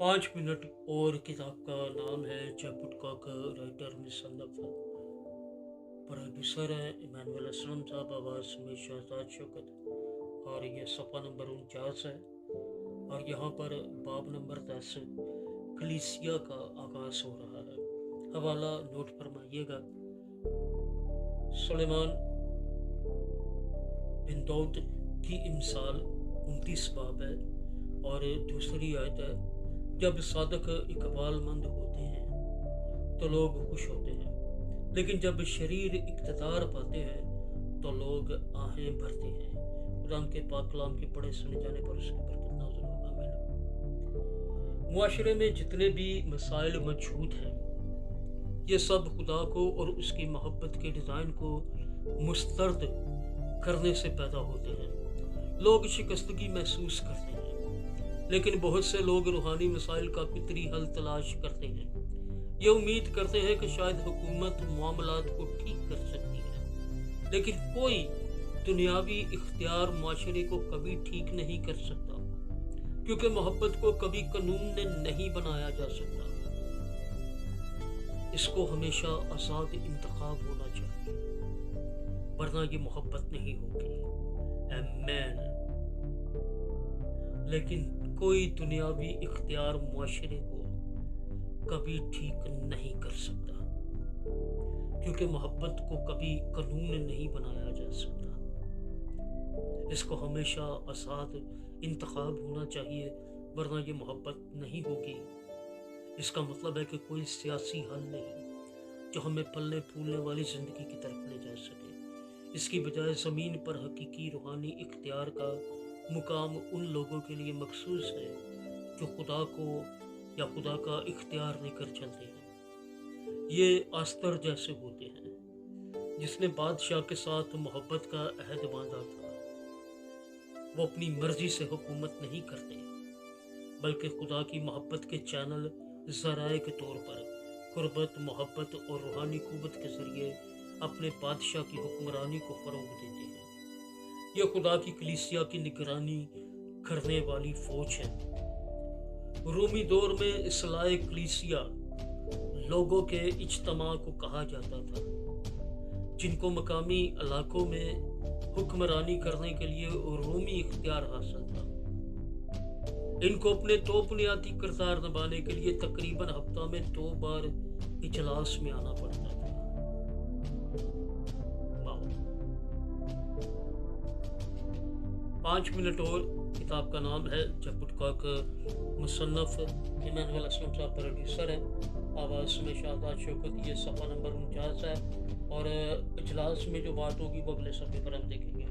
5 minute और किताब का नाम है जब वुडकॉक राइटर मुसन्नफ प्रोड्यूसर हैं इमानुअल असलम साहब, आवाज़ में शहजाद शौकत। और ये सफ़ा नंबर 49 है और यहाँ पर बाब नंबर 10 कलीसिया का आगाज़ हो रहा है। हवाला नोट फरमाइएगा। सुलेमान बिन दाऊद की इमसाल 29 बाब है और दूसरी आयत है, जब सादक इकबालमंद होते हैं तो लोग खुश होते हैं, लेकिन जब शरीर इक़्तिदार पाते हैं तो लोग आहें भरते हैं। कुरान के पाक कलाम के पढ़े सुने जाने पर उसकी बरकत नाज़िल हो। आमीन। मुआशरे में जितने भी मसाइल मौजूद हैं, ये सब खुदा को और उसकी मोहब्बत के डिज़ाइन को मुस्तरद करने से पैदा होते हैं। लोग शिकस्तगी महसूस करते हैं, लेकिन बहुत से लोग रूहानी मसाइल का फितरी हल तलाश करते हैं। ये उम्मीद करते हैं कि शायद हुकूमत मामलात को ठीक कर सकती है, लेकिन कोई दुनियावी इख्तियार माशरे को कभी ठीक नहीं कर सकता, क्योंकि मोहब्बत को कभी कानून ने नहीं बनाया जा सकता। इसको हमेशा आज़ाद इंतखाब होना चाहिए, वरना ये मोहब्बत नहीं होगी। आमीन। लेकिन कोई दुनियावी इख्तियार मुआशरे को कभी ठीक नहीं कर सकता, क्योंकि मोहब्बत को कभी कानून नहीं बनाया जा सकता। इसको हमेशा आज़ाद इंतखाब होना चाहिए, वरना ये मोहब्बत नहीं होगी। इसका मतलब है कि कोई सियासी हल नहीं जो हमें पलने फूलने वाली ज़िंदगी की तरफ ले जा सके। इसकी बजाय ज़मीन पर हकीकी रूहानी इख्तियार का मुकाम उन लोगों के लिए मखसूस है जो खुदा को या खुदा का इख्तियार लेकर चलते हैं। ये आस्तर जैसे होते हैं जिसने बादशाह के साथ मोहब्बत का अहद बांधा था। वो अपनी मर्जी से हुकूमत नहीं करते, बल्कि खुदा की मोहब्बत के चैनल ज़राए के तौर पर कुर्बत, मोहब्बत और रूहानी कुव्वत के ज़रिए अपने बादशाह की हुक्मरानी को फ़रोग़ देते हैं। यह खुदा की कलीसिया की निगरानी करने वाली फौज है। रूमी दौर में इस्लाह कलीसिया लोगों के इज्तिमा को कहा जाता था, जिनको मकामी इलाकों में हुक्मरानी करने के लिए रूमी इख्तियार हासिल था। इनको अपने तो बुनियादी किरदार निभाने के लिए तकरीबन हफ्ता में 2 बार इजलास में आना पड़ता था। 5 मिनट और किताब का नाम है जब वुडकॉक मुसन्नफ इमानुअल असलम साहब प्रोड्यूसर है, आवाज़ में शहजाद शौकत। ये सफ़ा नंबर 49 है और इजलास में जो बात होगी वो अगले सफ़े पर हम देखेंगे।